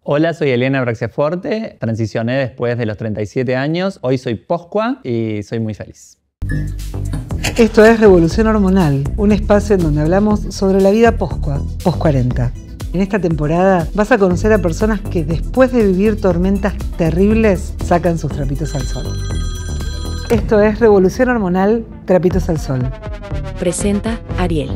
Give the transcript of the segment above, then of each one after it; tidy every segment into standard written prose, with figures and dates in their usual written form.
Hola, soy Eliana Braxiaforte, transicioné después de los 37 años, hoy soy poscua y soy muy feliz. Esto es Revolución Hormonal, un espacio en donde hablamos sobre la vida poscua, post-40. En esta temporada vas a conocer a personas que después de vivir tormentas terribles sacan sus trapitos al sol. Esto es Revolución Hormonal, Trapitos al Sol. Presenta Ariel.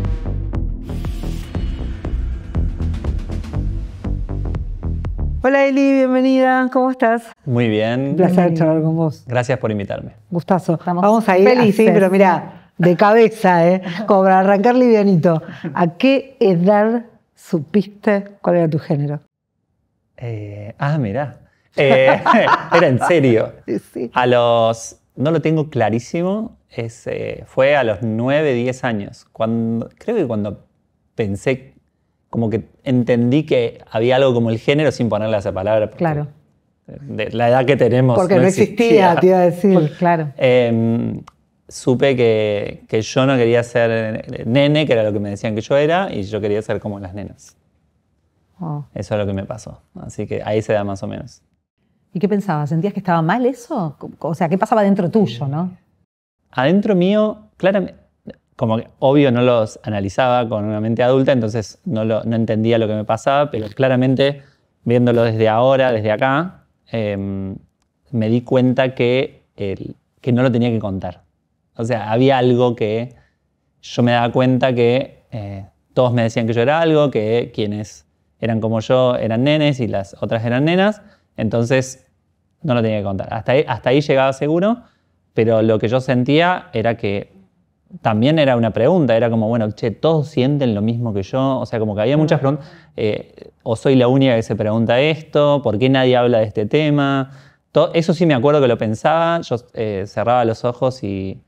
Hola Eli, bienvenida, ¿cómo estás? Muy bien. Un placer charlar con vos. Gracias por invitarme. Gustazo. Estamos Vamos a ir felices. así, pero mira, de cabeza, como para arrancar livianito. ¿A qué edad supiste cuál era tu género? Mirá. Era en serio. Sí. No lo tengo clarísimo, fue a los 9, 10 años. Creo que cuando pensé, como que entendí que había algo como el género sin ponerle esa palabra. Claro. De la edad que tenemos. Porque no existía, te iba a decir. Porque, claro. Supe que yo no quería ser nene, que era lo que me decían que yo era, y yo quería ser como las nenas. Oh. Eso es lo que me pasó. Así que ahí se da más o menos. ¿Y qué pensabas? ¿Sentías que estaba mal eso? O sea, ¿qué pasaba dentro tuyo, no? Adentro mío, claramente, como que obvio no los analizaba con una mente adulta, entonces no entendía lo que me pasaba, pero claramente viéndolo desde ahora, desde acá, me di cuenta que no lo tenía que contar. O sea, había algo que yo me daba cuenta que todos me decían que yo era algo, que quienes eran como yo eran nenes y las otras eran nenas, entonces no lo tenía que contar. Hasta ahí llegaba seguro, pero lo que yo sentía era que también era una pregunta, era como, bueno, che, ¿todos sienten lo mismo que yo? O sea, como que había muchas preguntas. ¿O soy la única que se pregunta esto? ¿Por qué nadie habla de este tema? Eso sí me acuerdo que lo pensaba. Yo cerraba los ojos y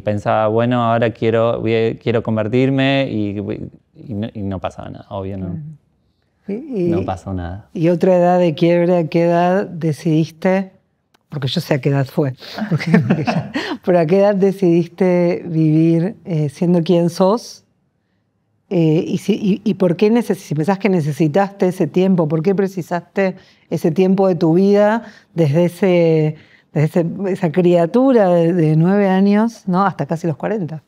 pensaba, bueno, ahora quiero convertirme y no pasaba nada, obvio, no. No pasó nada. ¿Y otra edad de quiebre? ¿A qué edad decidiste? Porque yo sé a qué edad fue. Pero ¿a qué edad decidiste vivir siendo quien sos? ¿Y por qué si pensás que necesitaste ese tiempo, por qué precisaste ese tiempo de tu vida desde esa criatura de 9 años, ¿no? Hasta casi los 40?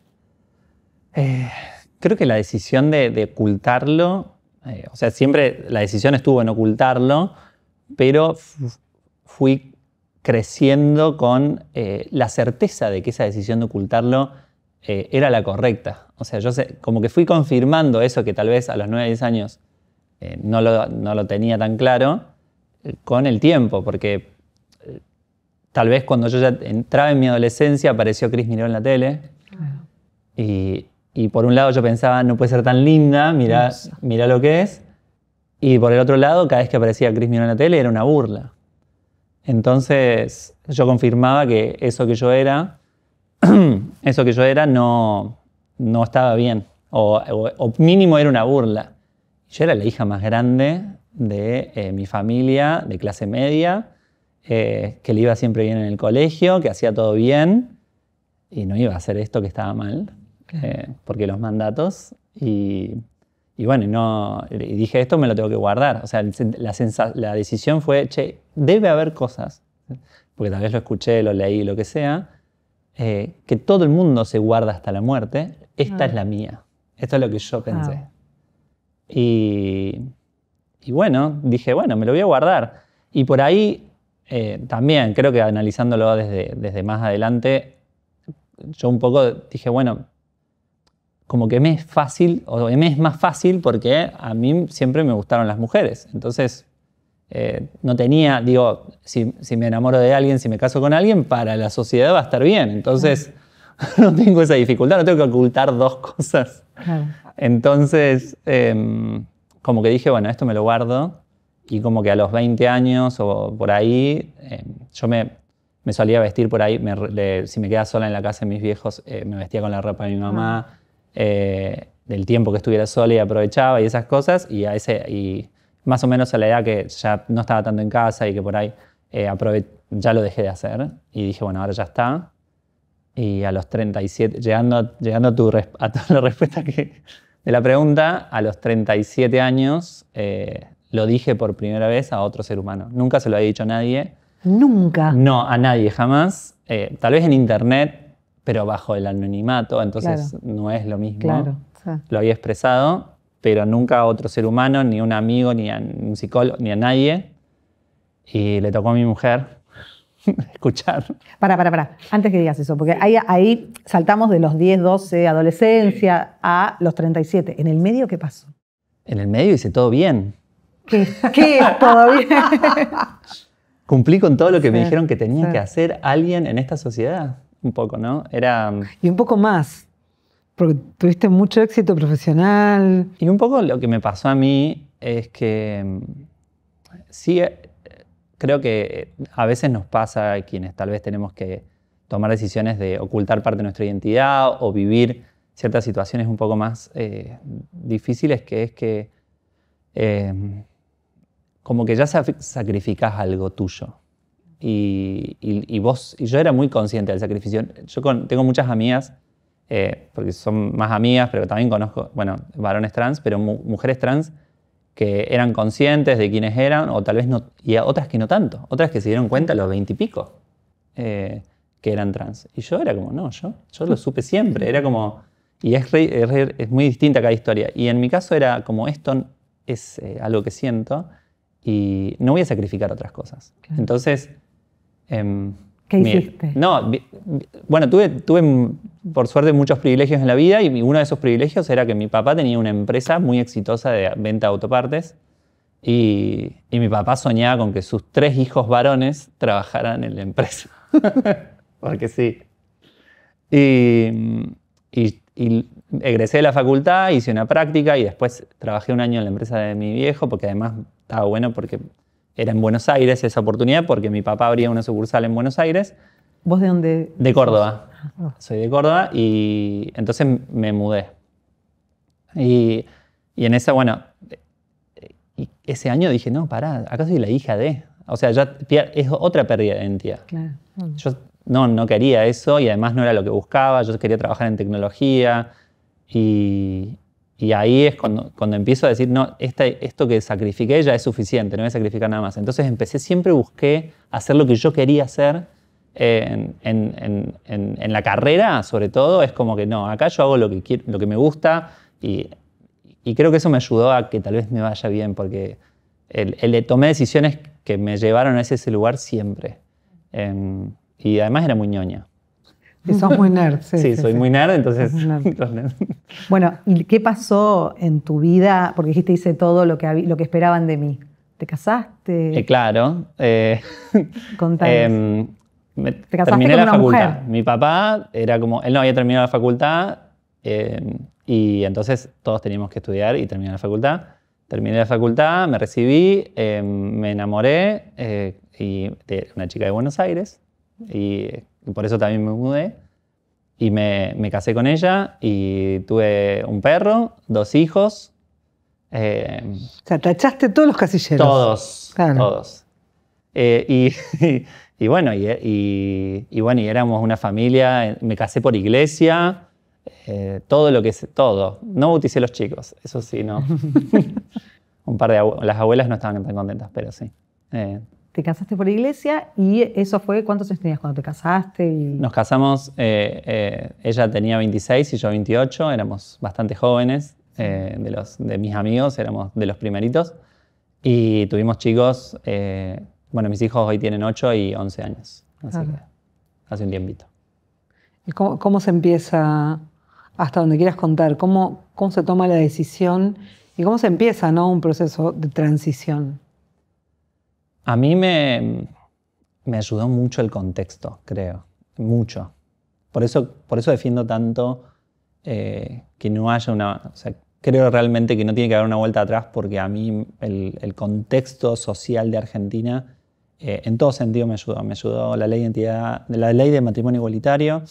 Creo que la decisión de ocultarlo, o sea, siempre la decisión estuvo en ocultarlo, pero fui creciendo con la certeza de que esa decisión de ocultarlo era la correcta. O sea, yo como que fui confirmando eso que tal vez a los 9, 10 años no lo tenía tan claro con el tiempo, porque tal vez cuando yo ya entraba en mi adolescencia apareció Cris Miró en la tele. Y por un lado yo pensaba, no puede ser tan linda, mirá lo que es. Y por el otro lado, cada vez que aparecía Cris Miró en la tele era una burla. Entonces yo confirmaba que eso que yo era no estaba bien, o mínimo era una burla. Yo era la hija más grande de mi familia, de clase media, que le iba siempre bien en el colegio, que hacía todo bien, y no iba a hacer esto que estaba mal, porque los mandatos, y bueno, y dije, esto me lo tengo que guardar. O sea, la decisión fue, che, debe haber cosas, porque tal vez lo escuché, lo leí, lo que sea, que todo el mundo se guarda hasta la muerte. Esta es la mía. Esto es lo que yo pensé. Y bueno, dije, bueno, me lo voy a guardar. Y por ahí, también, creo que analizándolo desde más adelante, yo un poco dije, bueno, como que me es más fácil porque a mí siempre me gustaron las mujeres. Entonces, no tenía, digo, si me enamoro de alguien, si me caso con alguien, para la sociedad va a estar bien. Entonces, no tengo esa dificultad, no tengo que ocultar dos cosas. Entonces, como que dije, bueno, esto me lo guardo. Y como que a los 20 años o por ahí, yo me solía vestir por ahí. Si me quedaba sola en la casa de mis viejos, me vestía con la ropa de mi mamá. Del tiempo que estuviera sola y aprovechaba y esas cosas, y más o menos a la edad que ya no estaba tanto en casa y que por ahí ya lo dejé de hacer y dije, bueno, ahora ya está. Y a los 37, llegando a la respuesta de la pregunta, a los 37 años lo dije por primera vez a otro ser humano. Nunca se lo había dicho a nadie. Nunca. No, a nadie, jamás. Tal vez en internet, pero bajo el anonimato, entonces no es lo mismo. Claro. Sí. Lo había expresado, pero nunca a otro ser humano, ni a un amigo, ni a un psicólogo, ni a nadie. Y le tocó a mi mujer escuchar. Para. Antes que digas eso, porque ahí saltamos de los 10, 12, adolescencia, a los 37. ¿En el medio qué pasó? En el medio hice todo bien. ¿Qué es todo bien? Cumplí con todo lo que me Sí, dijeron que tenía sí. que hacer alguien en esta sociedad. Un poco, ¿no? Era... Y un poco más, porque tuviste mucho éxito profesional. Y un poco lo que me pasó a mí es que sí, creo que a veces nos pasa a quienes tal vez tenemos que tomar decisiones de ocultar parte de nuestra identidad o vivir ciertas situaciones un poco más difíciles, que es que como que ya sacrificás algo tuyo. Y yo era muy consciente del sacrificio. Yo tengo muchas amigas, porque son más amigas, pero también conozco, bueno, varones trans, pero mujeres trans que eran conscientes de quiénes eran, o tal vez no, y otras que no tanto, otras que se dieron cuenta a los 20 y pico que eran trans. Y yo era como, no, yo lo supe siempre, era como, y es muy distinta cada historia. Y en mi caso era como, esto es algo que siento y no voy a sacrificar otras cosas. Claro. Entonces... ¿Qué hiciste? No, bueno, tuve por suerte muchos privilegios en la vida y uno de esos privilegios era que mi papá tenía una empresa muy exitosa de venta de autopartes y mi papá soñaba con que sus 3 hijos varones trabajaran en la empresa. Porque sí. Y egresé de la facultad, hice una práctica y después trabajé un año en la empresa de mi viejo porque además estaba bueno porque era en Buenos Aires esa oportunidad porque mi papá abría una sucursal en Buenos Aires. ¿Vos de dónde? De Córdoba. Oh. Soy de Córdoba y entonces me mudé. Y en esa, bueno, y ese año dije, no, pará, acá soy la hija de... O sea, ya es otra pérdida de identidad. Claro. Yo no quería eso y además no era lo que buscaba. Yo quería trabajar en tecnología y ahí es cuando empiezo a decir, no, esto que sacrifiqué ya es suficiente, no voy a sacrificar nada más. Entonces siempre busqué hacer lo que yo quería hacer en la carrera, sobre todo. Es como que no, acá yo hago lo que quiero, lo que me gusta y creo que eso me ayudó a que tal vez me vaya bien porque tomé decisiones que me llevaron a ese lugar siempre. Y además era muy ñoña. Y sos muy nerd. Sí, soy muy nerd, entonces... Sos nerd. los nerds. Bueno, ¿y qué pasó en tu vida? Porque dijiste, hice todo lo que esperaban de mí. ¿Te casaste? Claro. Contanos. ¿Te casaste Terminé con la una facultad. mujer? Mi papá era como... Él no había terminado la facultad y entonces todos teníamos que estudiar y terminar la facultad. Terminé la facultad, me recibí, me enamoré de una chica de Buenos Aires y por eso también me mudé. Y me casé con ella y tuve un perro, 2 hijos. O sea, tachaste todos los casilleros. Todos, Claro. todos. Y bueno, y éramos una familia, me casé por iglesia, todo lo que es, todo. No bauticé a los chicos, eso sí, no. Un par de las abuelas no estaban tan contentas, pero sí. Te casaste por iglesia y eso fue, ¿cuántos años tenías cuando te casaste? Nos casamos, ella tenía 26 y yo 28, éramos bastante jóvenes, de mis amigos, éramos de los primeritos. Y tuvimos chicos, bueno, mis hijos hoy tienen 8 y 11 años, así Claro. que hace un tiempito. ¿Y cómo se empieza, hasta donde quieras contar, cómo se toma la decisión y cómo se empieza, ¿no? Un proceso de transición? A mí me ayudó mucho el contexto, creo, mucho. Por eso defiendo tanto que no haya una... O sea, creo realmente que no tiene que haber una vuelta atrás porque a mí el contexto social de Argentina en todo sentido me ayudó. Me ayudó la ley de matrimonio igualitario,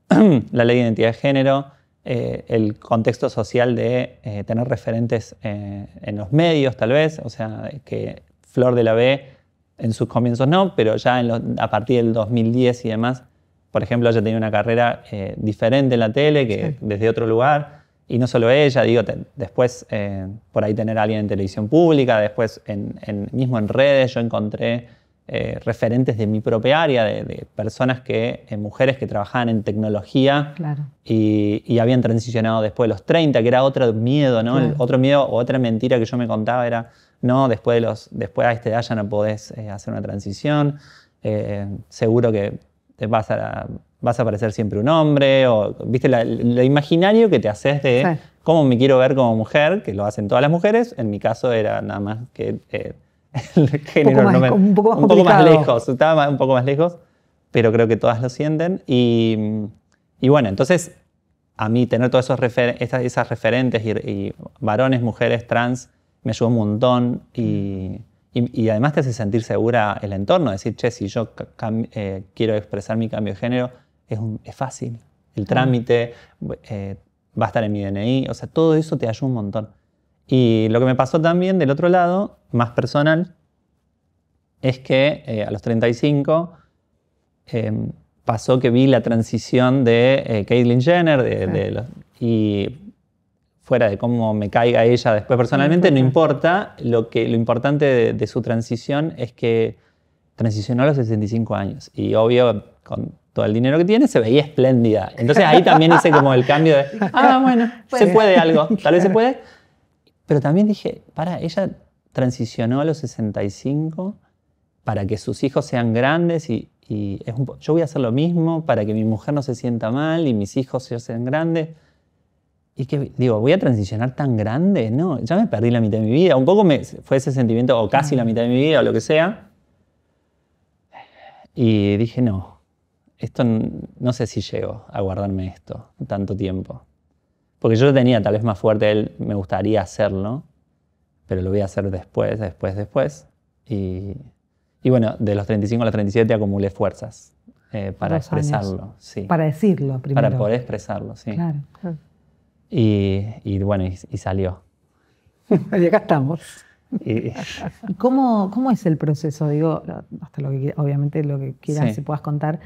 la ley de identidad de género, el contexto social de tener referentes en los medios tal vez, o sea, que Flor de la B en sus comienzos no, pero ya a partir del 2010 y demás, por ejemplo, ella tenía una carrera diferente en la tele, que Sí. desde otro lugar, Y no solo ella, digo, después por ahí tener a alguien en televisión pública, después mismo en redes yo encontré referentes de mi propia área, de personas mujeres que trabajaban en tecnología Claro. y habían transicionado después de los 30, que era otro miedo, ¿no? Claro. Otro miedo o otra mentira que yo me contaba era, no, después a esta edad ya no podés hacer una transición, seguro que te vas a parecer siempre un hombre, o viste lo imaginario que te haces de Sí. cómo me quiero ver como mujer, que lo hacen todas las mujeres. En mi caso era nada más que el género un poco más más complicado. lejos, estaba un poco más lejos, pero creo que todas lo sienten. Y bueno, entonces a mí tener todos esas referentes y varones, mujeres, trans, me ayudó un montón y además te hace sentir segura el entorno, decir, che, si yo quiero expresar mi cambio de género, es fácil. El trámite va a estar en mi DNI, o sea, todo eso te ayuda un montón. Y lo que me pasó también del otro lado, más personal, es que a los 35 pasó que vi la transición de Caitlyn Jenner y fuera de cómo me caiga ella después personalmente, no importa. Lo importante de su transición es que transicionó a los 65 años. Y obvio, con todo el dinero que tiene, se veía espléndida. Entonces ahí también hice como el cambio de, bueno, se puede algo, tal vez se puede. Pero también dije, ella transicionó a los 65 para que sus hijos sean grandes y yo voy a hacer lo mismo para que mi mujer no se sienta mal y mis hijos sean grandes. Y que digo, ¿voy a transicionar tan grande? No, ya me perdí la mitad de mi vida. Un poco fue ese sentimiento, o casi la mitad de mi vida, o lo que sea. Y dije, no, esto no sé si llego a guardarme esto tanto tiempo. Porque yo lo tenía tal vez más fuerte, me gustaría hacerlo, pero lo voy a hacer después. Y bueno, de los 35 a los 37 acumulé fuerzas para 2 años. expresarlo. Sí. Para decirlo primero. Para poder expresarlo, sí. Claro. Y bueno, y salió. Y acá estamos. Y- ¿Cómo es el proceso? Digo, hasta obviamente lo que quieras Sí. si puedas contar,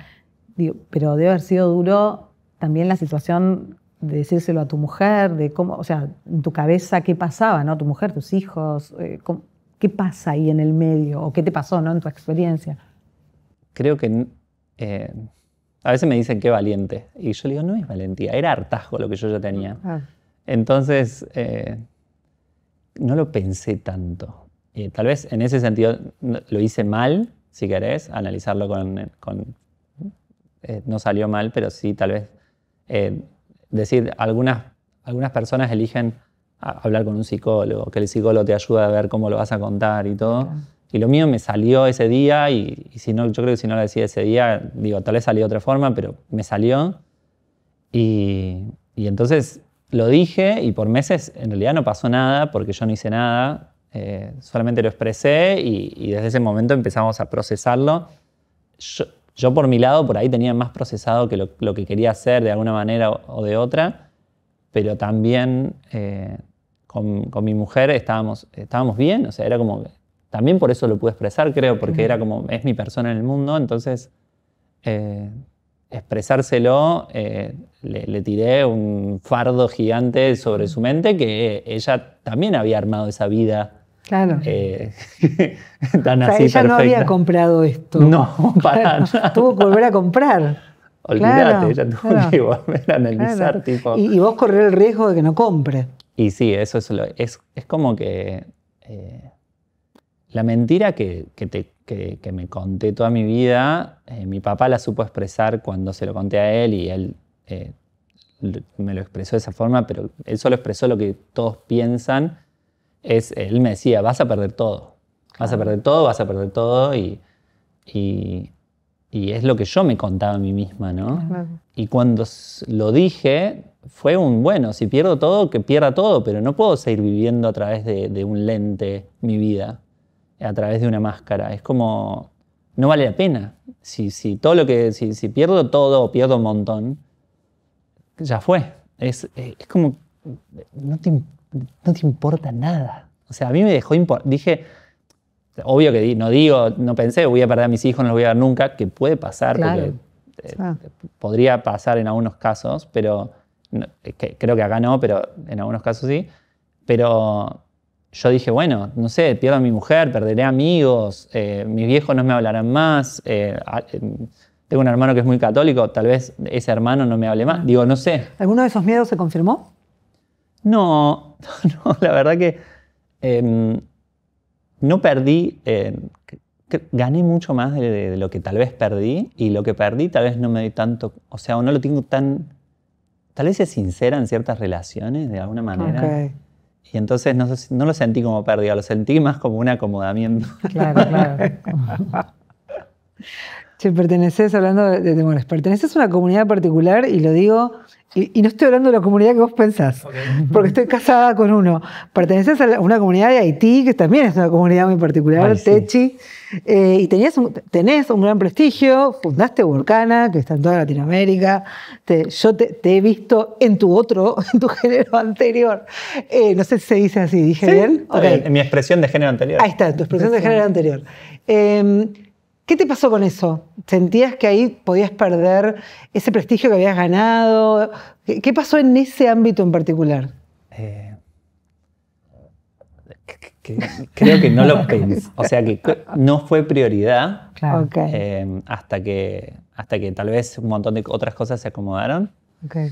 digo, pero debe haber sido duro también la situación de decírselo a tu mujer, de cómo, o sea, en tu cabeza qué pasaba, ¿no? Tu mujer, tus hijos, ¿qué pasa ahí en el medio? ¿O qué te pasó, ¿no? En tu experiencia. Creo que a veces me dicen qué valiente. Y yo le digo, no es valentía, era hartazgo lo que yo ya tenía. Entonces, no lo pensé tanto. Tal vez en ese sentido lo hice mal, si querés, analizarlo no salió mal, pero sí tal vez decir, algunas personas eligen hablar con un psicólogo, que el psicólogo te ayuda a ver cómo lo vas a contar y todo. Claro. Y lo mío me salió ese día y si no, yo creo que si no lo decía ese día, digo, tal vez salió de otra forma, pero me salió. Y entonces lo dije y por meses en realidad no pasó nada porque yo no hice nada, solamente lo expresé y desde ese momento empezamos a procesarlo. Yo por mi lado por ahí tenía más procesado que lo que quería hacer de alguna manera o de otra, pero también con mi mujer estábamos bien, o sea, era como... También por eso lo pude expresar, creo, porque era como, es mi persona en el mundo, entonces expresárselo, le tiré un fardo gigante sobre su mente que ella también había armado esa vida. Claro. Tan o sea, así ella perfecta. No había comprado esto. No, para nada. Tuvo que volver a comprar. Olvídate, claro, ella tuvo que volver a analizar. Claro. Tipo... Y vos correr el riesgo de que no compre. Y sí, eso es como que la mentira que me conté toda mi vida, mi papá la supo expresar cuando se lo conté a él y él me lo expresó de esa forma, pero él solo expresó lo que todos piensan. Él me decía, vas a perder todo, vas a perder todo y es lo que yo me contaba a mí misma, ¿no? Claro. Y cuando lo dije, fue bueno, si pierdo todo, que pierda todo, pero no puedo seguir viviendo a través de un lente mi vida, a través de una máscara. Es como, no vale la pena. Si pierdo todo o pierdo un montón, ya fue. Es como, no te importa nada. O sea, a mí me dejó dije, obvio que no pensé, voy a perder a mis hijos, no los voy a ver nunca, que puede pasar, claro. porque podría pasar en algunos casos, pero creo que acá no, pero en algunos casos sí. Pero yo dije, bueno, no sé, pierdo a mi mujer, perderé amigos, mis viejos no me hablarán más, tengo un hermano que es muy católico, tal vez ese hermano no me hable más. Digo, no sé. ¿Alguno de esos miedos se confirmó? No, la verdad que no perdí, gané mucho más de lo que tal vez perdí, y lo que perdí tal vez no me doy tanto, o sea, no lo tengo tan, tal vez es sincera en ciertas relaciones de alguna manera. Okay. Y entonces no lo sentí como pérdida, lo sentí más como un acomodamiento. Claro. Che, perteneces, hablando de temores, perteneces a una comunidad particular, y lo digo, y no estoy hablando de la comunidad que vos pensás, porque estoy casada con uno. Perteneces a una comunidad de Haití, que también es una comunidad muy particular, sí. Techi, y tenés un gran prestigio, fundaste Volcana, que está en toda Latinoamérica. Yo te he visto en tu género anterior. No sé si se dice así, ¿dije ¿Sí? bien? Okay. En mi expresión de género anterior. Ahí está, tu expresión de género anterior. ¿Qué te pasó con eso? ¿Sentías que ahí podías perder ese prestigio que habías ganado? ¿Qué pasó en ese ámbito en particular? Creo que no lo pensé. O sea, que no fue prioridad. Claro. Okay. Hasta que tal vez un montón de otras cosas se acomodaron. Okay.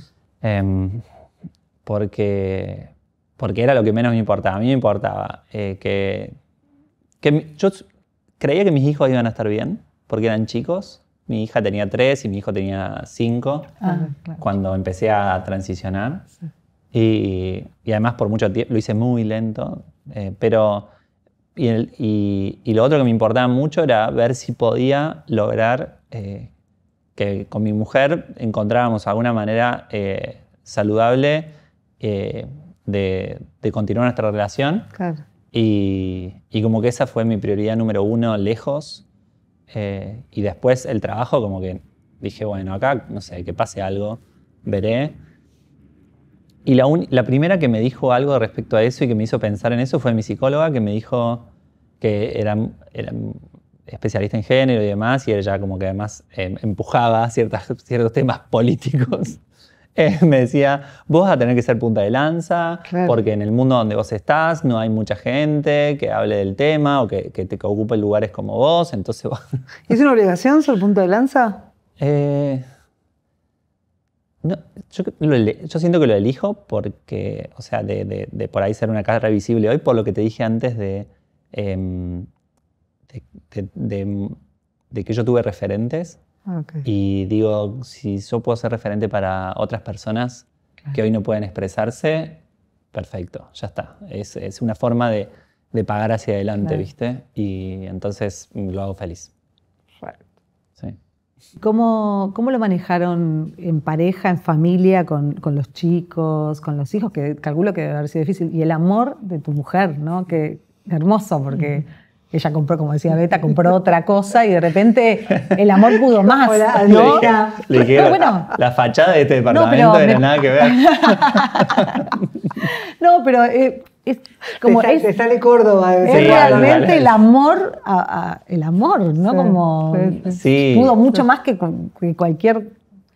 Porque era lo que menos me importaba. A mí me importaba que yo creía que mis hijos iban a estar bien, porque eran chicos. Mi hija tenía 3 y mi hijo tenía 5 Claro. cuando empecé a transicionar. Sí. Y además por mucho tiempo, lo hice muy lento, pero y lo otro que me importaba mucho era ver si podía lograr que con mi mujer encontráramos alguna manera saludable de continuar nuestra relación. Claro. Y como que esa fue mi prioridad número 1 lejos. Y después el trabajo, como que dije, bueno, acá, no sé, que pase algo, veré. Y la primera que me dijo algo respecto a eso y que me hizo pensar en eso fue mi psicóloga, que me dijo que era especialista en género y demás, y ella como que además empujaba ciertos temas políticos. Me decía, vos vas a tener que ser punta de lanza, claro, porque en el mundo donde vos estás no hay mucha gente que hable del tema o que ocupe lugares como vos, entonces vos... ¿Es una obligación ser punta de lanza? No, yo siento que lo elijo porque, o sea, de por ahí ser una cara visible hoy, por lo que te dije antes de que yo tuve referentes. Okay. Y digo, si yo puedo ser referente para otras personas que hoy no pueden expresarse, perfecto, ya está. Es una forma de pagar hacia adelante, claro, ¿viste? Y entonces lo hago feliz. Sí. ¿Cómo lo manejaron en pareja, en familia, con los chicos, con los hijos? Que calculo que debe haber sido difícil. Y el amor de tu mujer, ¿no? Que hermoso, porque ella compró, como decía Beta, compró otra cosa y de repente el amor pudo más, ¿no? Le dije, bueno, la fachada de este departamento no era nada que ver. No, pero es como... Te sale Córdoba. Es realmente el amor, el amor, ¿no? Sí, como sí. Pudo mucho más que cualquier...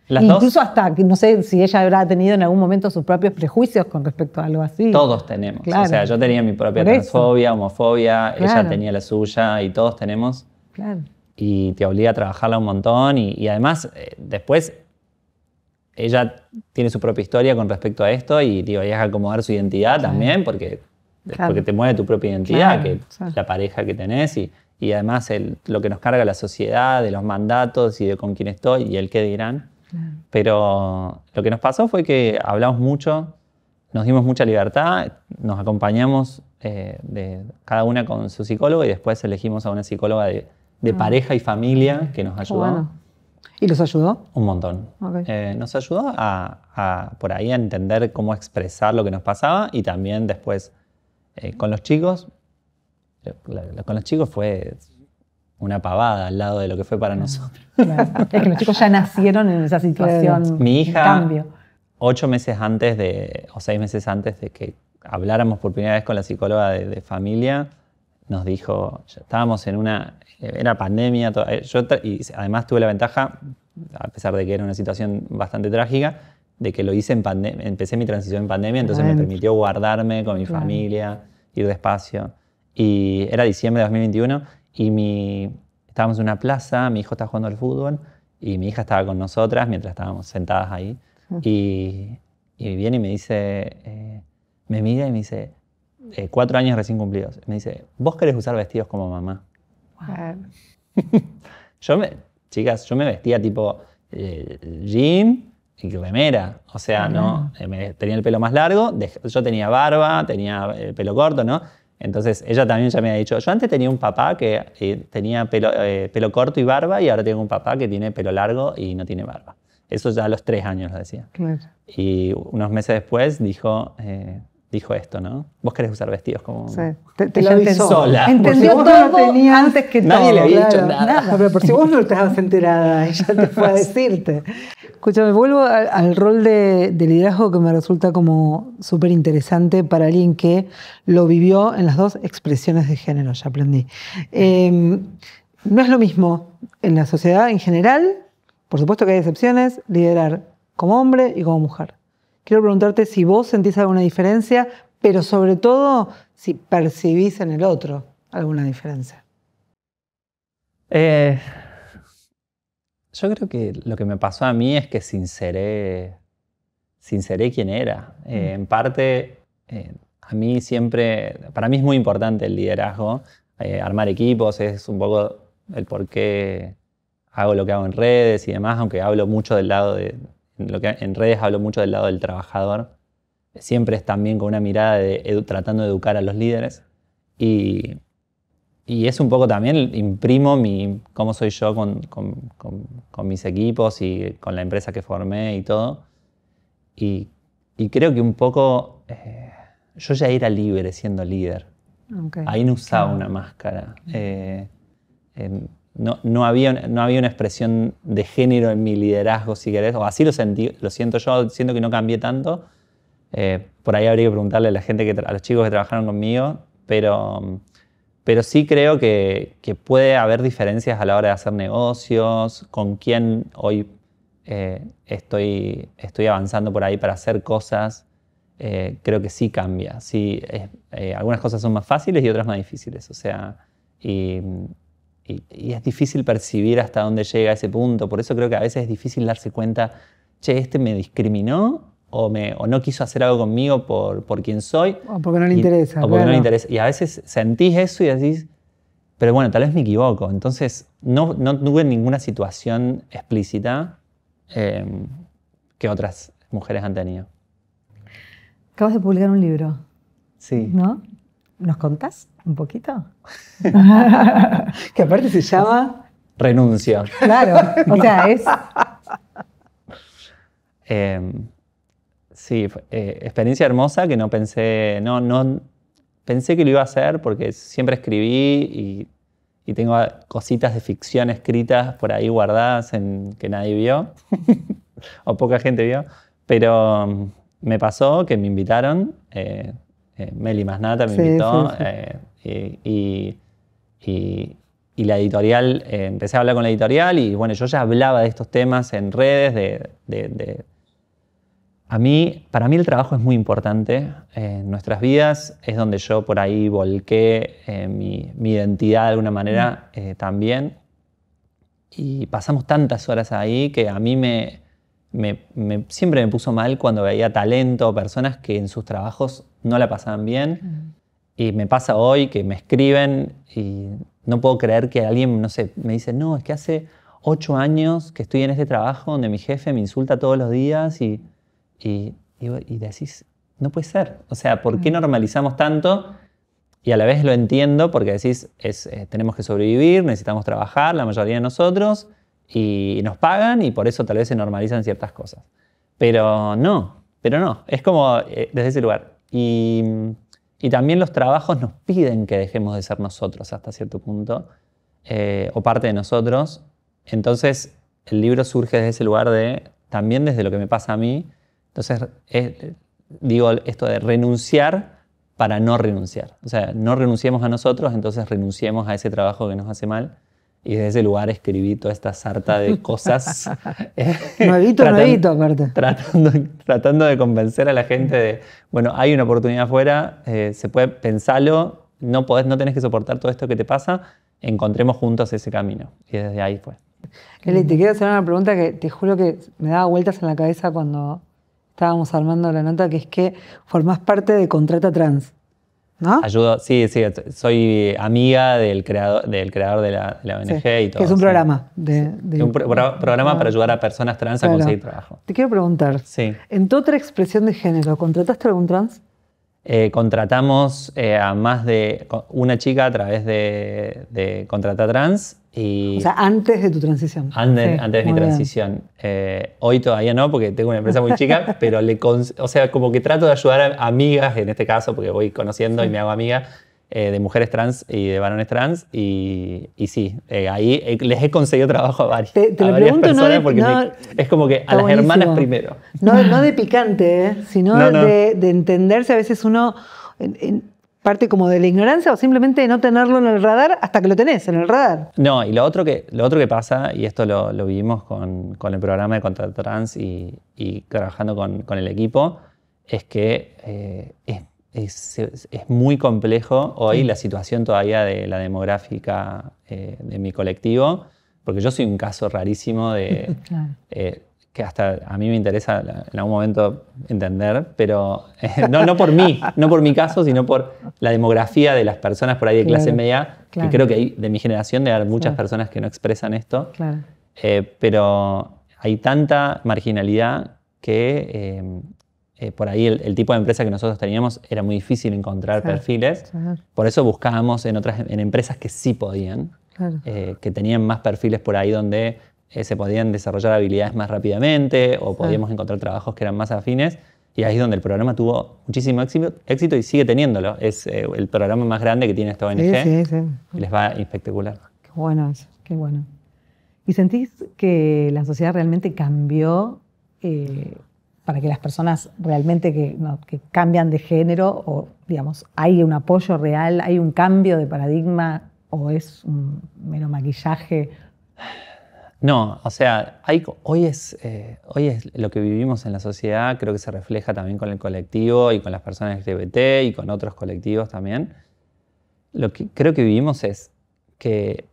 Incluso hasta, no sé si ella habrá tenido en algún momento sus propios prejuicios con respecto a algo así. Todos tenemos. Claro. O sea, yo tenía mi propia transfobia, homofobia, claro, ella tenía la suya y todos tenemos. Claro. Y te obliga a trabajarla un montón y además después ella tiene su propia historia con respecto a esto y digo, hay que acomodar su identidad, claro, también porque te mueve tu propia identidad, claro, que la pareja que tenés y además lo que nos carga la sociedad, de los mandatos y de con quién estoy y el qué dirán. Claro. Pero lo que nos pasó fue que hablamos mucho, nos dimos mucha libertad, nos acompañamos de cada una con su psicólogo y después elegimos a una psicóloga de pareja y familia que nos ayudó. Bueno. ¿Y los ayudó? Un montón. Okay. Nos ayudó a por ahí a entender cómo expresar lo que nos pasaba y también después con los chicos. Con los chicos fue una pavada al lado de lo que fue para nosotros. Claro. Es que los chicos ya nacieron en esa situación. Mi hija, cambio. 8 meses antes o 6 meses antes de que habláramos por primera vez con la psicóloga de familia, nos dijo, estábamos en era pandemia, y además tuve la ventaja, a pesar de que era una situación bastante trágica, de que lo hice en pandemia, empecé mi transición en pandemia, entonces me permitió guardarme con mi familia, ir despacio. Y era diciembre de 2021 y estábamos en una plaza, mi hijo estaba jugando al fútbol y mi hija estaba con nosotras mientras estábamos sentadas ahí. Y viene y me dice, me mira y me dice, 4 años recién cumplidos, me dice, ¿vos querés usar vestidos como mamá? Chicas, yo me vestía tipo jean y remera, o sea, no, tenía el pelo más largo, yo tenía barba, tenía el pelo corto, ¿no? Entonces ella también ya me había dicho, yo antes tenía un papá que tenía pelo corto y barba y ahora tengo un papá que tiene pelo largo y no tiene barba. Eso ya a los 3 años lo decía. Claro. Y unos meses después dijo esto, ¿no? Vos querés usar vestidos como... Sí. Te lo hizo sola. Entendió todo no tenías, antes que nadie todo. Le había dicho nada. Pero por si vos no estabas enterada, ella te fue a decirte. Escúchame, vuelvo al rol de liderazgo que me resulta como súper interesante para alguien que lo vivió en las 2 expresiones de género, ya aprendí. No es lo mismo en la sociedad en general, por supuesto que hay excepciones, liderar como hombre y como mujer. Quiero preguntarte si vos sentís alguna diferencia, pero sobre todo si percibís en el otro alguna diferencia. Yo creo que lo que me pasó a mí es que sinceré quién era. En parte, a mí siempre, para mí es muy importante el liderazgo, armar equipos, es un poco el por qué hago lo que hago en redes y demás, aunque hablo mucho del lado en redes hablo mucho del lado del trabajador. Siempre es también con una mirada tratando de educar a los líderes. Y es un poco también, imprimo cómo soy yo con mis equipos y con la empresa que formé y todo. Y creo que un poco yo ya era libre siendo líder. Okay. Ahí no usaba una máscara. No había una expresión de género en mi liderazgo, si querés, o así lo siento yo, siento que no cambié tanto. Por ahí habría que preguntarle a la gente, a los chicos que trabajaron conmigo, pero sí creo que puede haber diferencias a la hora de hacer negocios, con quién hoy estoy avanzando por ahí para hacer cosas. Creo que sí cambia. Sí, algunas cosas son más fáciles y otras más difíciles. O sea, y es difícil percibir hasta dónde llega ese punto. Por eso creo que a veces es difícil darse cuenta, che, este me discriminó o no quiso hacer algo conmigo por quien soy. O porque no le interesa. O porque no le interesa. Y a veces sentís eso y decís, pero bueno, tal vez me equivoco. Entonces no tuve ninguna situación explícita que otras mujeres han tenido. Acabas de publicar un libro. Sí. ¿No? ¿Nos contás un poquito? Que aparte se llama... Renuncio. Claro, o sea, es... Sí, experiencia hermosa que no pensé... Pensé que lo iba a hacer porque siempre escribí y tengo cositas de ficción escritas por ahí guardadas que nadie vio o poca gente vio, pero me pasó que me invitaron... Meli Masnata me invitó. Sí. Y la editorial, empecé a hablar con la editorial y bueno, yo ya hablaba de estos temas en redes. Para mí el trabajo es muy importante en nuestras vidas, es donde yo por ahí volqué mi identidad de alguna manera también. Y pasamos tantas horas ahí que a mí siempre me puso mal cuando veía talento, personas que en sus trabajos no la pasaban bien. Y me pasa hoy que me escriben y no puedo creer que alguien, no sé, me dice, no, es que hace 8 años que estoy en este trabajo donde mi jefe me insulta todos los días y decís, no puede ser. O sea, ¿por qué normalizamos tanto? Y a la vez lo entiendo porque decís, tenemos que sobrevivir, necesitamos trabajar, la mayoría de nosotros, y nos pagan y por eso tal vez se normalizan ciertas cosas. Pero no, es como desde ese lugar. Y también los trabajos nos piden que dejemos de ser nosotros hasta cierto punto, o parte de nosotros. Entonces el libro surge desde ese lugar también desde lo que me pasa a mí. Entonces digo esto de renunciar para no renunciar. O sea, no renunciemos a nosotros, entonces renunciemos a ese trabajo que nos hace mal. Y desde ese lugar escribí toda esta sarta de cosas. Nuevito, aparte. Tratando de convencer a la gente de, bueno, hay una oportunidad afuera, se puede pensarlo, no tenés que soportar todo esto que te pasa, encontremos juntos ese camino. Y desde ahí fue. Eli, te quiero hacer una pregunta que te juro que me daba vueltas en la cabeza cuando estábamos armando la nota, que es que formás parte de Contrata Trans, ¿no? Ayudo, sí, soy amiga del creador de la ONG y todo. Que es un programa. Un programa para ayudar a personas trans a conseguir trabajo. Te quiero preguntar, en tu otra expresión de género, ¿contrataste a algún trans? Contratamos a más de una chica a través de Contrata Trans. O sea, antes de tu transición. Antes de mi transición. Hoy todavía no, porque tengo una empresa muy chica, pero como que trato de ayudar a amigas, en este caso, porque voy conociendo y me hago amiga de mujeres trans y de varones trans. Y sí, ahí les he conseguido trabajo a varias, personas, porque es como que a las hermanas primero. No de picante, sino de entenderse. A veces uno parte como de la ignorancia o simplemente de no tenerlo en el radar hasta que lo tenés en el radar. No, y lo otro que pasa, y esto lo vivimos con el programa de Contrata Trans y trabajando con el equipo, es que es muy complejo hoy la situación todavía de la demográfica de mi colectivo, porque yo soy un caso rarísimo de... que hasta a mí me interesa en algún momento entender, pero no por mí, no por mi caso, sino por la demografía de las personas por ahí de clase media, que creo que hay, de mi generación debe haber muchas personas que no expresan esto, pero hay tanta marginalidad que por ahí el tipo de empresa que nosotros teníamos era muy difícil encontrar perfiles, por eso buscábamos en empresas que sí podían, que tenían más perfiles por ahí donde se podían desarrollar habilidades más rápidamente o podíamos encontrar trabajos que eran más afines, y ahí es donde el programa tuvo muchísimo éxito y sigue teniéndolo. Es el programa más grande que tiene esta ONG y les va espectacular. Qué bueno eso, qué bueno. ¿Y sentís que la sociedad realmente cambió para que las personas realmente que cambian de género, o digamos, hay un apoyo real, hay un cambio de paradigma o es un mero maquillaje? No, o sea, hoy es lo que vivimos en la sociedad, creo que se refleja también con el colectivo y con las personas LGBT y con otros colectivos también. Lo que creo que vivimos es que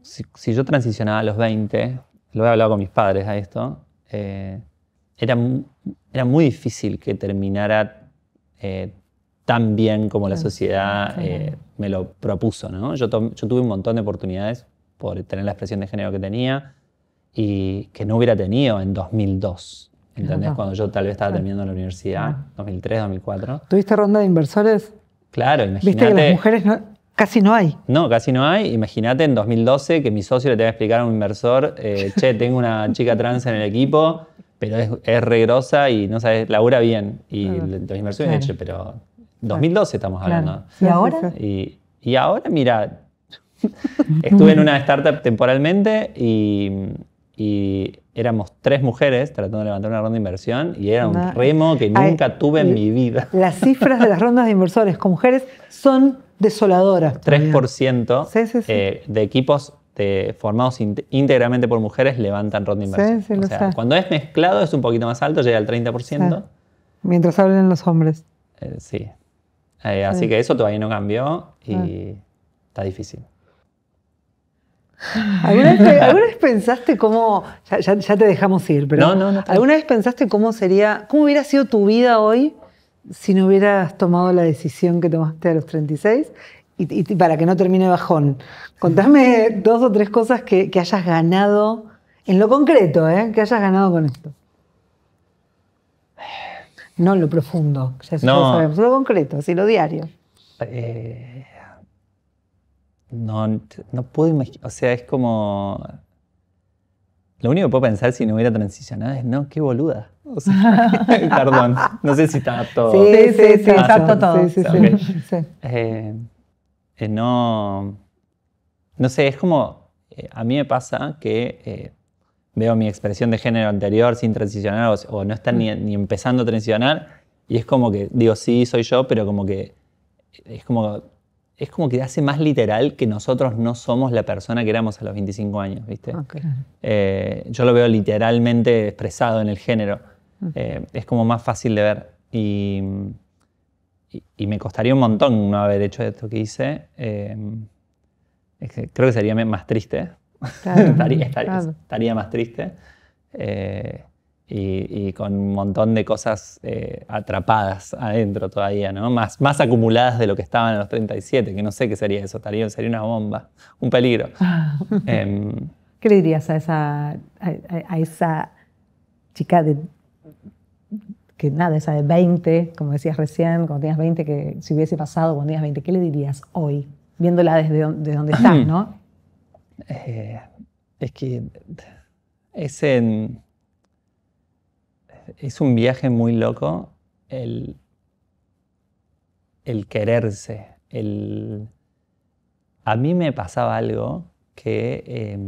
si yo transicionaba a los 20, lo he hablado con mis padres a esto, era muy difícil que terminara tan bien como la sociedad me lo propuso, ¿no? Yo tuve un montón de oportunidades por tener la expresión de género que tenía y que no hubiera tenido en 2002, ¿entendés? Cuando yo tal vez estaba terminando la universidad, 2003, 2004. ¿Tuviste ronda de inversores? Claro, imagínate. Viste que las mujeres casi no hay. No, casi no hay. Imagínate en 2012 que mi socio le tenga que explicar a un inversor, che, tengo una chica trans en el equipo, pero es re grosa y no sabes, labura bien. Y los inversores han dicho, pero 2012 estamos hablando. ¿Y ahora? Y ahora, mira... Estuve en una startup temporalmente y éramos 3 mujeres tratando de levantar una ronda de inversión y era un remo que nunca tuve en mi vida. Las cifras de las rondas de inversores con mujeres son desoladoras. 3% de equipos formados íntegramente por mujeres levantan ronda de inversión. O sea, cuando es mezclado es un poquito más alto, llega al 30%. Mientras hablen los hombres. Sí. Así que eso todavía no cambió y está difícil. ¿Alguna vez pensaste cómo, ya te dejamos ir, pero no, ¿alguna vez pensaste cómo hubiera sido tu vida hoy si no hubieras tomado la decisión que tomaste a los 36? Y para que no termine bajón, contame 2 o 3 cosas que hayas ganado, en lo concreto, que hayas ganado con esto. No lo profundo, ya sabemos, lo concreto, así lo diario. No puedo imaginar, o sea, es como... Lo único que puedo pensar si no hubiera transicionado es, no, qué boluda. O sea, perdón, no sé si está todo... Sí, exacto todo. Sí. No sé, es como... a mí me pasa que veo mi expresión de género anterior sin transicionar o no estar ni empezando a transicionar y es como que digo, sí, soy yo, pero como que... Es como... es como que hace más literal que nosotros no somos la persona que éramos a los 25 años, ¿viste? Ok. Yo lo veo literalmente expresado en el género. Es como más fácil de ver. Y me costaría un montón no haber hecho esto que hice. Es que creo que sería más triste. Claro, estaría más triste. Y con un montón de cosas atrapadas adentro todavía, ¿no? Más acumuladas de lo que estaban a los 37, que no sé qué sería eso. Sería una bomba, un peligro. ¿Qué le dirías a esa chica esa de 20, como decías recién, cuando tenías 20, que si hubiese pasado cuando tenías 20, ¿qué le dirías hoy, viéndola desde donde estás, ¿no? Es que es un viaje muy loco el quererse. A mí me pasaba algo que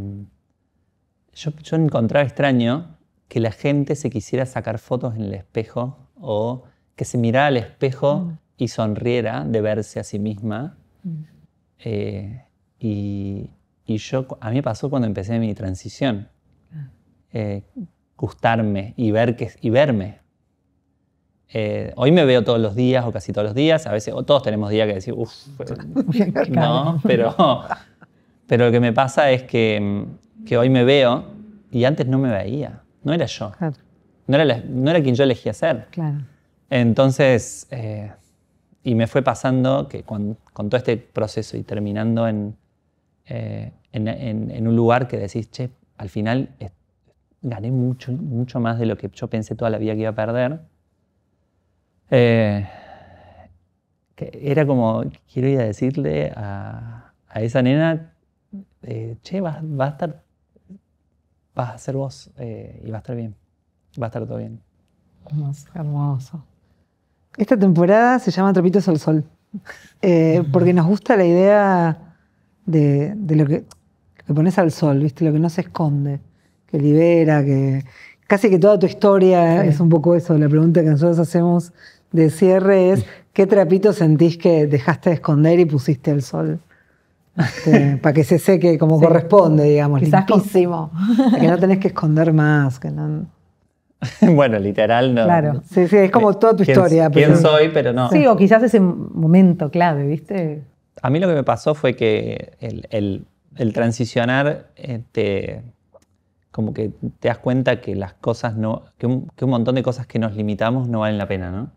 yo encontraba extraño que la gente se quisiera sacar fotos en el espejo o que se mirara al espejo y sonriera de verse a sí misma. Y a mí me pasó cuando empecé mi transición. Gustarme y verme. Hoy me veo todos los días o casi todos los días. A veces todos tenemos días que decir, no, pero lo que me pasa es que hoy me veo y antes no me veía. No era yo. Claro. No era quien yo elegía ser. Claro. Entonces, y me fue pasando que con todo este proceso y terminando en un lugar que decís, che, al final gané mucho más de lo que yo pensé toda la vida que iba a perder. Que era como, quiero ir a decirle a esa nena, che, vas a ser vos y va a estar bien, va a estar todo bien. Hermoso. Esta temporada se llama Trapitos al Sol, porque nos gusta la idea de lo que pones al sol, ¿viste? Lo que no se esconde, que libera, que casi que toda tu historia es un poco eso. La pregunta que nosotros hacemos de cierre es, ¿qué trapito sentís que dejaste de esconder y pusiste al sol? Para que se seque como corresponde, digamos, quizás limpísimo. Que no tenés que esconder más. Que no... Bueno, literal no. Claro, sí, es como toda tu historia. ¿Quién soy? Pero no. Sí, o quizás ese momento clave, ¿viste? A mí lo que me pasó fue que el transicionar, como que te das cuenta que las cosas no, que un montón de cosas que nos limitamos no valen la pena, ¿no?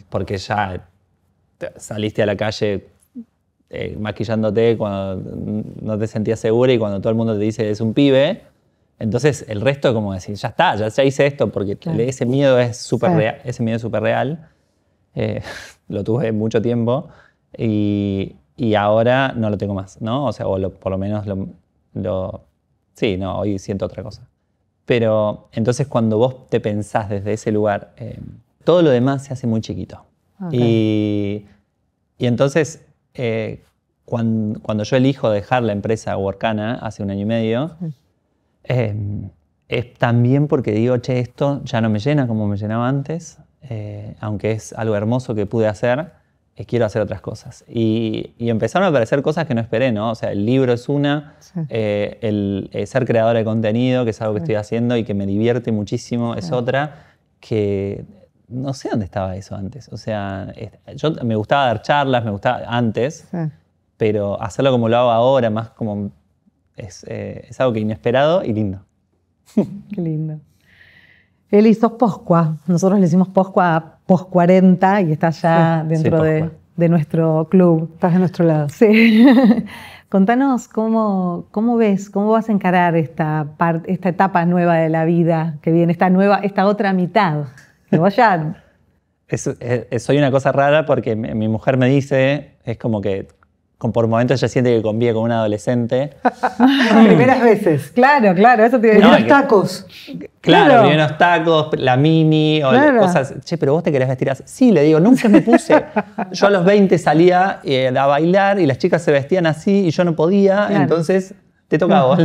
Porque ya saliste a la calle maquillándote cuando no te sentías segura y cuando todo el mundo te dice es un pibe, entonces el resto es como decir, ya está, ya hice esto, porque ese miedo es súper real, ese miedo es súper real. Lo tuve mucho tiempo y ahora no lo tengo más, ¿no? O sea, por lo menos sí, no, hoy siento otra cosa. Pero entonces cuando vos te pensás desde ese lugar, todo lo demás se hace muy chiquito. Okay. Y entonces, cuando yo elijo dejar la empresa Workana hace 1 año y medio, es también porque digo, che, esto ya no me llena como me llenaba antes, aunque es algo hermoso que pude hacer, quiero hacer otras cosas. Y empezaron a aparecer cosas que no esperé, ¿no? O sea, el libro es una, el ser creadora de contenido, que es algo que estoy haciendo y que me divierte muchísimo, es otra, que no sé dónde estaba eso antes. O sea, me gustaba dar charlas, me gustaba antes, pero hacerlo como lo hago ahora, más como es algo que inesperado y lindo. Qué lindo. Eli, sos poscua. Nosotros le decimos poscua a post 40 y estás ya dentro de nuestro club. Estás de nuestro lado. Sí. Contanos cómo ves, cómo vas a encarar esta etapa nueva de la vida que viene, esta otra mitad. Que vos ya... Soy una cosa rara porque mi mujer me dice, es como que por momentos ella siente que convive con un adolescente. Primeras veces. Claro, eso te digo. Primeros tacos. Claro, primeros tacos, la mini, o cosas. Che, pero vos te querés vestir así. Sí, le digo, nunca me puse. Yo a los 20 salía a bailar y las chicas se vestían así y yo no podía, entonces te toca a vos.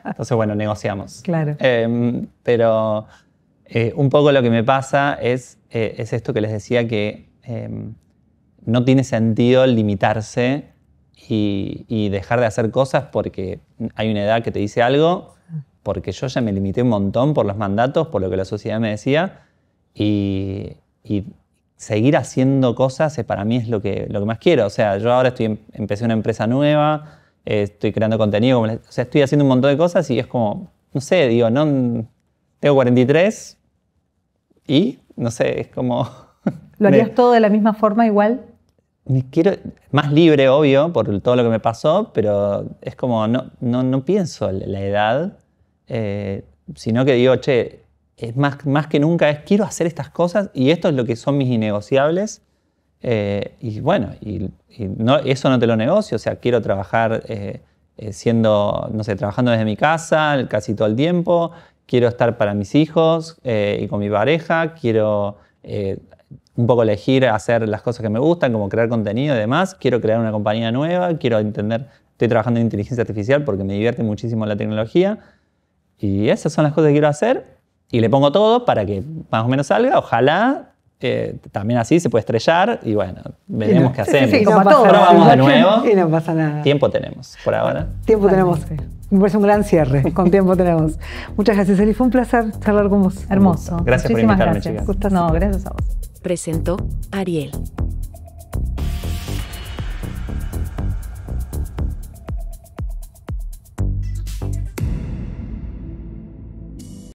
Entonces, bueno, negociamos. Claro. Pero un poco lo que me pasa es esto que les decía que no tiene sentido limitarse y dejar de hacer cosas porque hay una edad que te dice algo, porque yo ya me limité un montón por los mandatos, por lo que la sociedad me decía, y seguir haciendo cosas para mí es lo que más quiero. O sea, yo ahora empecé una empresa nueva, estoy creando contenido, o sea, estoy haciendo un montón de cosas y es como, no sé, digo, no, tengo 43 y, no sé, es como... ¿Lo harías todo de la misma forma igual? Me quiero más libre, obvio, por todo lo que me pasó, pero es como, no pienso la edad, sino que digo, che, es más que nunca, quiero hacer estas cosas y esto es lo que son mis innegociables. Y bueno, eso no te lo negocio, o sea, quiero trabajar trabajando desde mi casa casi todo el tiempo, quiero estar para mis hijos y con mi pareja, quiero un poco elegir hacer las cosas que me gustan, como crear contenido y demás, quiero crear una compañía nueva, estoy trabajando en inteligencia artificial porque me divierte muchísimo la tecnología y esas son las cosas que quiero hacer y le pongo todo para que más o menos salga, ojalá. También así se puede estrellar y bueno, veremos qué hacemos. Sí, como pasa todo. nada. Probamos de nuevo. Y no pasa nada. Tiempo tenemos por ahora. Tiempo tenemos. Me parece un gran cierre. Con tiempo tenemos. Muchas gracias, Eli. Fue un placer charlar con vos. Hermoso. Gracias por Muchísimas invitarme, gracias. chicas. Gustazo. No, gracias a vos. Presentó Ariel.